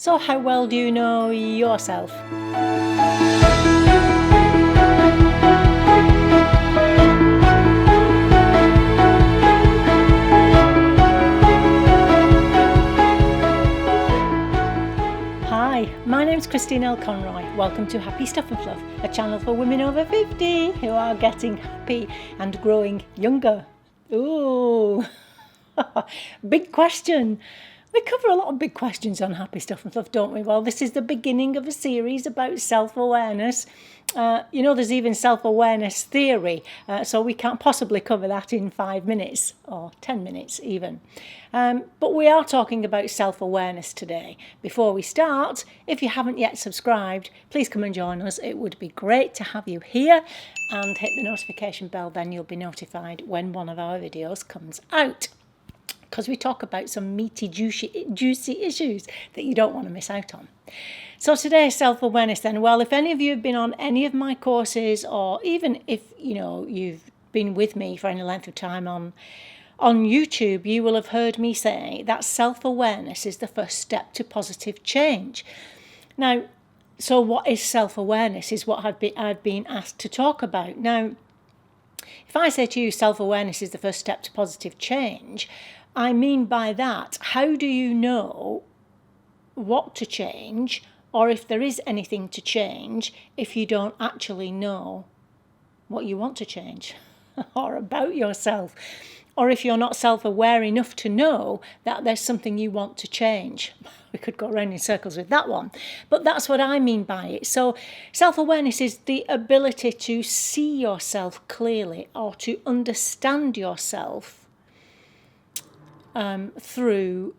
So how well do you know yourself? Hi, my name's Christine L. Conroy. Welcome to Happy Stuff and Fluff, a channel for women over 50 who are getting happy and growing younger. Ooh, big question. We cover a lot of big questions on Happy Stuff and Fluff, don't we? Well, this is the beginning of a series about self-awareness. There's even self-awareness theory, so we can't possibly cover that in 5 minutes or 10 minutes even. But we are talking about self-awareness today. Before we start, if you haven't yet subscribed, please come and join us. It would be great to have you here, and hit the notification bell, then you'll be notified when one of our videos comes out. Because we talk about some meaty, juicy issues that you don't want to miss out on. So today, self-awareness then. Well, if any of you have been on any of my courses, or even if, you've been with me for any length of time on YouTube, you will have heard me say that self-awareness is the first step to positive change. Now, so what is self-awareness is what I've been asked to talk about. Now, if I say to you self-awareness is the first step to positive change, I mean by that, how do you know what to change, or if there is anything to change, if you don't actually know what you want to change or about yourself, or if you're not self-aware enough to know that there's something you want to change? We could go around in circles with that one, but that's what I mean by it. So self-awareness is the ability to see yourself clearly, or to understand yourself through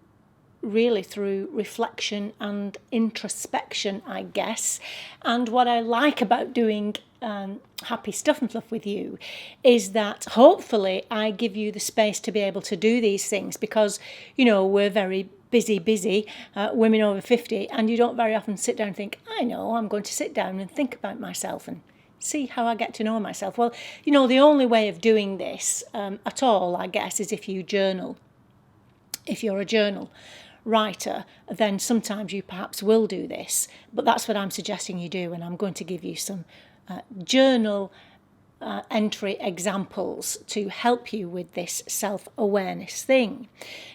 reflection and introspection, I guess. And what I like about doing Happy Stuff and Fluff with you is that hopefully I give you the space to be able to do these things, because we're very busy women over 50, and you don't very often sit down and think, I know, I'm going to sit down and think about myself and see how I get to know myself. Well, the only way of doing this at all, I guess, is if you journal. If you're a journal writer, then sometimes you perhaps will do this, but that's what I'm suggesting you do, and I'm going to give you some journal entry examples to help you with this self-awareness thing.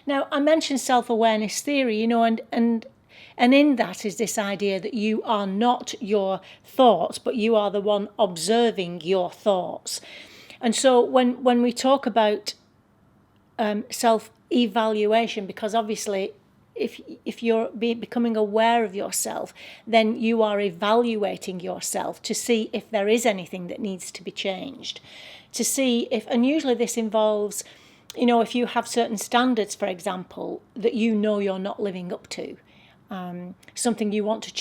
Now, I mentioned self-awareness theory, and in that is this idea that you are not your thoughts, but you are the one observing your thoughts. And so when we talk about self-evaluation, because obviously if you're becoming aware of yourself, then you are evaluating yourself to see if there is anything that needs to be changed, to see if, and usually this involves, if you have certain standards, for example, that you're not living up to, something you want to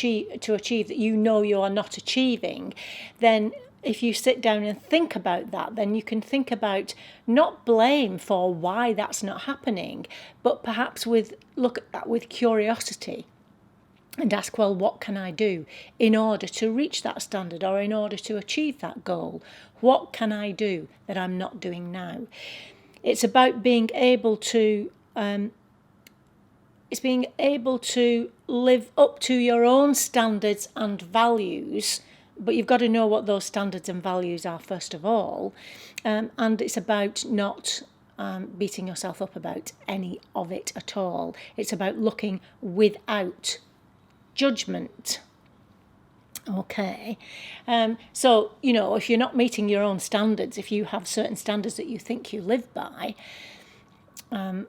achieve that you are not achieving, then if you sit down and think about that, then you can think about not blame for why that's not happening, but perhaps look at that with curiosity and ask, well, what can I do in order to reach that standard, or in order to achieve that goal? What can I do that I'm not doing now? It's about being able to live up to your own standards and values. But you've got to know what those standards and values are first of all. And it's about not beating yourself up about any of it at all. It's about looking without judgment. Okay. So, if you're not meeting your own standards, if you have certain standards that you think you live by,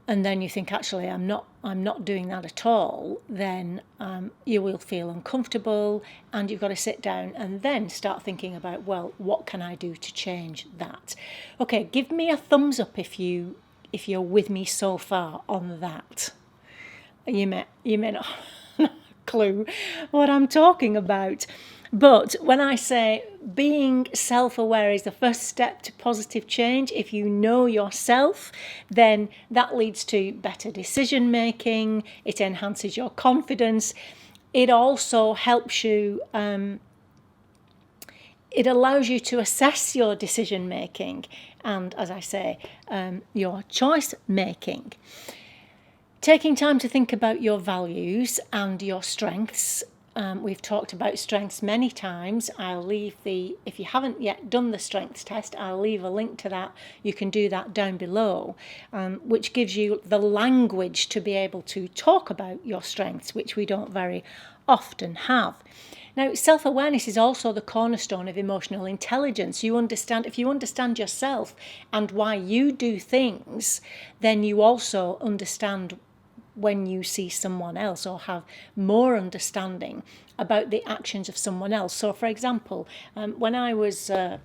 and then you think, actually, I'm not doing that at all, then you will feel uncomfortable, and you've got to sit down and then start thinking about, well, what can I do to change that? Okay, give me a thumbs up if you're with me so far on that. You may not have a clue what I'm talking about. But when I say being self-aware is the first step to positive change, if you know yourself, then that leads to better decision making. It enhances your confidence. It also helps you, it allows you to assess your decision making and, as I say, your choice making. Taking time to think about your values and your strengths. We've talked about strengths many times. If you haven't yet done the strengths test, I'll leave a link to that. You can do that down below, which gives you the language to be able to talk about your strengths, which we don't very often have. Now, self-awareness is also the cornerstone of emotional intelligence. If you understand yourself and why you do things, then you also understand when you see someone else, or have more understanding about the actions of someone else. So, for example, when I was at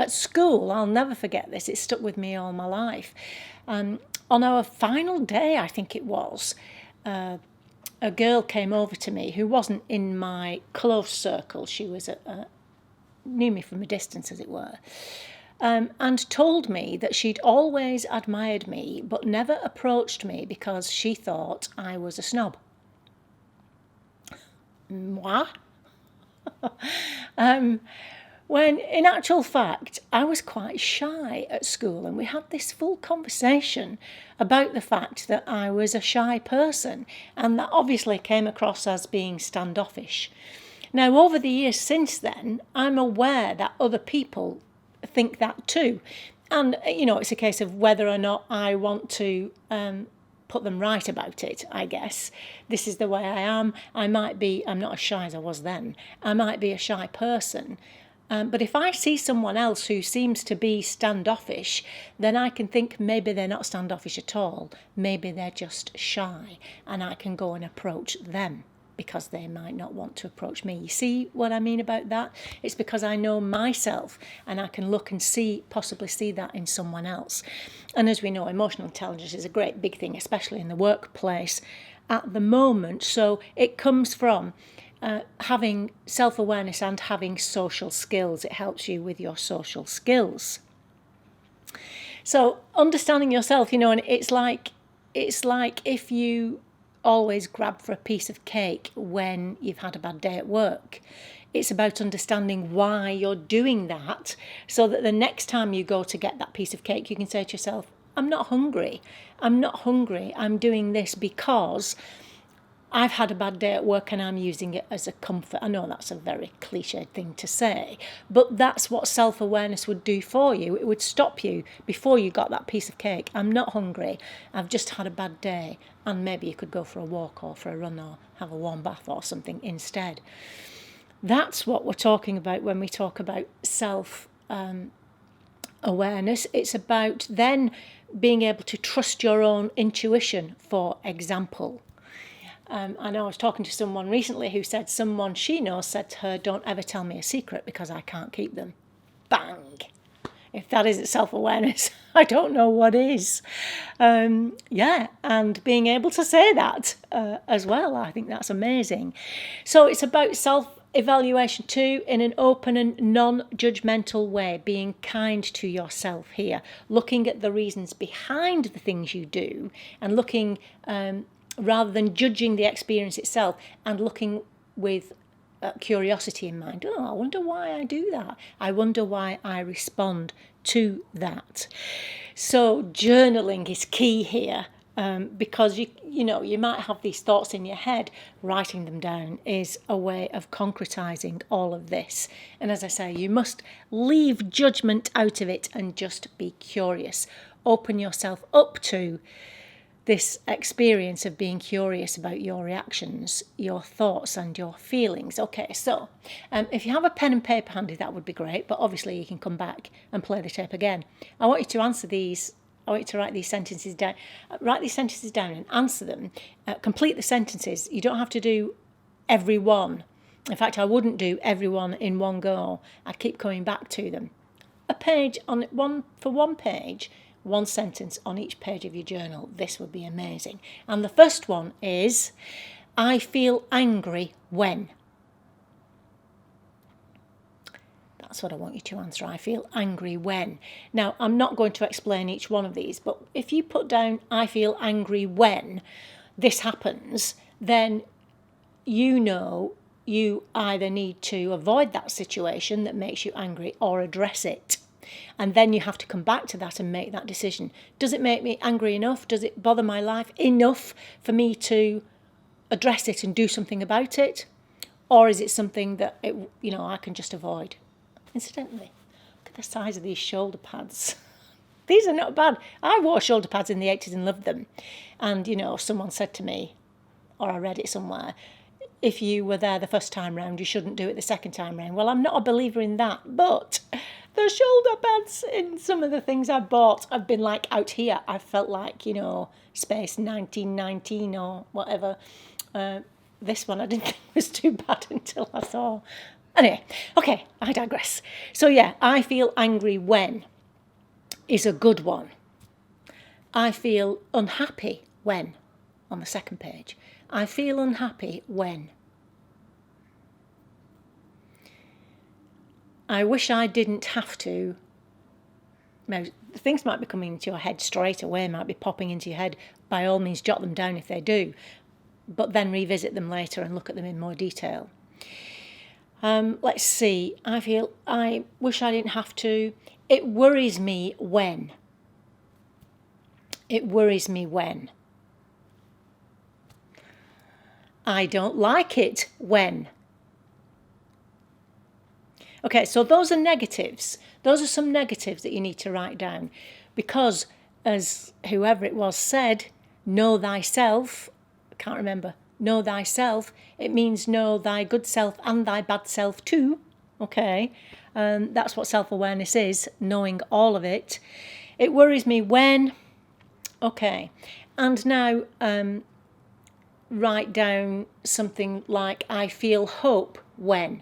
school, I'll never forget this, it stuck with me all my life. On our final day, I think it was, a girl came over to me who wasn't in my close circle. She was knew me from a distance, as it were. And told me that she'd always admired me but never approached me because she thought I was a snob. Moi? When in actual fact I was quite shy at school, and we had this full conversation about the fact that I was a shy person, and that obviously came across as being standoffish. Now, over the years since then, I'm aware that other people think that too, and it's a case of whether or not I want to put them right about it. I guess this is the way I am. I'm not as shy as I was then. I might be a shy person, but if I see someone else who seems to be standoffish, then I can think maybe they're not standoffish at all, maybe they're just shy, and I can go and approach them because they might not want to approach me. You see what I mean about that? It's because I know myself, and I can look and possibly see that in someone else. And as we know, emotional intelligence is a great big thing, especially in the workplace at the moment. So it comes from having self-awareness and having social skills. It helps you with your social skills. So understanding yourself, and it's like if you always grab for a piece of cake when you've had a bad day at work. It's about understanding why you're doing that, so that the next time you go to get that piece of cake, you can say to yourself, I'm not hungry. I'm doing this because I've had a bad day at work and I'm using it as a comfort. I know that's a very cliched thing to say, but that's what self-awareness would do for you. It would stop you before you got that piece of cake. I'm not hungry. I've just had a bad day. And maybe you could go for a walk or for a run or have a warm bath or something instead. That's what we're talking about when we talk about self-awareness. It's about then being able to trust your own intuition, for example. I know I was talking to someone recently who said someone she knows said to her, don't ever tell me a secret because I can't keep them. Bang! If that isn't self-awareness, I don't know what is. And being able to say that as well, I think that's amazing. So it's about self-evaluation too, in an open and non-judgmental way, being kind to yourself here, looking at the reasons behind the things you do, and looking rather than judging the experience itself, and looking with curiosity in mind. Oh, I wonder why I do that. I wonder why I respond to that. So journaling is key here, because you might have these thoughts in your head. Writing them down is a way of concretizing all of this. And as I say, you must leave judgment out of it and just be curious. Open yourself up to this experience of being curious about your reactions, your thoughts and your feelings. Okay, so if you have a pen and paper handy, that would be great, but obviously you can come back and play the tape again. I want you to answer these. I want you to write these sentences down. Write these sentences down and answer them. Complete the sentences. You don't have to do every one. In fact, I wouldn't do every one in one go. I'd keep coming back to them. A page on one page, one sentence on each page of your journal. This would be amazing. And the first one is, I feel angry when. That's what I want you to answer. I feel angry when. Now, I'm not going to explain each one of these, but if you put down, I feel angry when this happens, then you know you either need to avoid that situation that makes you angry or address it. And then you have to come back to that and make that decision. Does it make me angry enough? Does it bother my life enough for me to address it and do something about it? Or is it something that I can just avoid? Incidentally, look at the size of these shoulder pads. These are not bad. I wore shoulder pads in the 80s and loved them. And, someone said to me, or I read it somewhere, if you were there the first time round, you shouldn't do it the second time round. Well, I'm not a believer in that, but the shoulder pads in some of the things I bought have been like out here. I felt like, Space 1919 or whatever. This one I didn't think was too bad until I saw. Anyway, okay, I digress. So yeah, I feel angry when is a good one. I feel unhappy when, on the second page. I feel unhappy when. I wish I didn't have to. Now, things might be coming into your head straight away, might be popping into your head. By all means, jot them down if they do, but then revisit them later and look at them in more detail. Let's see. I wish I didn't have to. It worries me when. It worries me when. I don't like it when. Okay, so those are negatives. Those are some negatives that you need to write down. Because, as whoever it was said, know thyself, I can't remember, know thyself, it means know thy good self and thy bad self too. Okay, that's what self-awareness is, knowing all of it. It worries me when. Okay, and now write down something like, I feel hope when.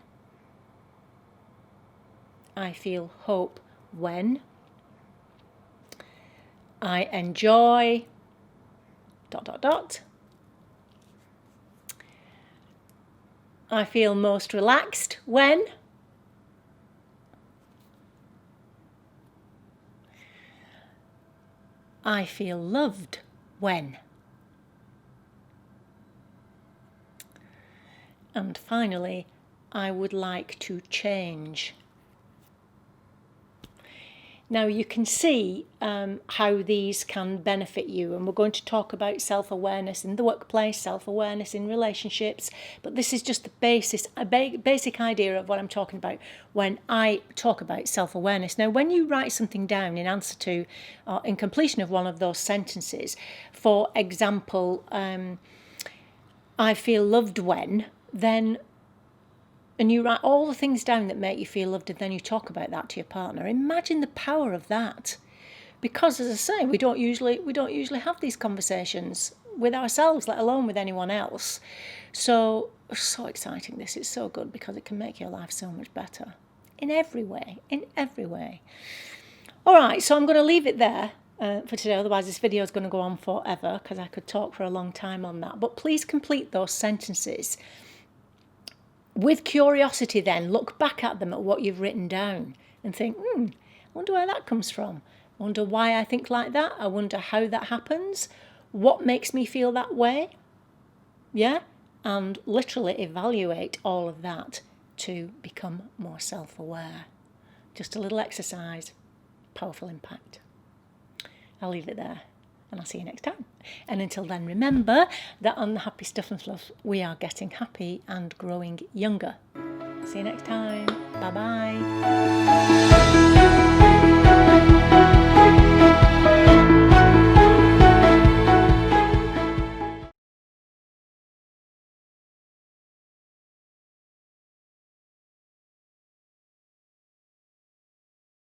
I feel hope when. I enjoy ... I feel most relaxed when. I feel loved when. And finally, I would like to change. Now you can see how these can benefit you, and we're going to talk about self-awareness in the workplace, self-awareness in relationships, but this is just the basic idea of what I'm talking about when I talk about self-awareness. Now when you write something down in answer to, or in completion of one of those sentences, for example, I feel loved when, then, and you write all the things down that make you feel loved, and then you talk about that to your partner. Imagine the power of that. Because, as I say, we don't usually have these conversations with ourselves, let alone with anyone else. So exciting this. It's so good because it can make your life so much better. In every way. All right, so I'm going to leave it there for today. Otherwise, this video is going to go on forever because I could talk for a long time on that. But please complete those sentences. With curiosity then, look back at them, at what you've written down and think, I wonder where that comes from. I wonder why I think like that. I wonder how that happens. What makes me feel that way? Yeah? And literally evaluate all of that to become more self-aware. Just a little exercise, powerful impact. I'll leave it there. And I'll see you next time. And until then, remember that on the Happy Stuff and Fluff, we are getting happy and growing younger. See you next time. Bye-bye.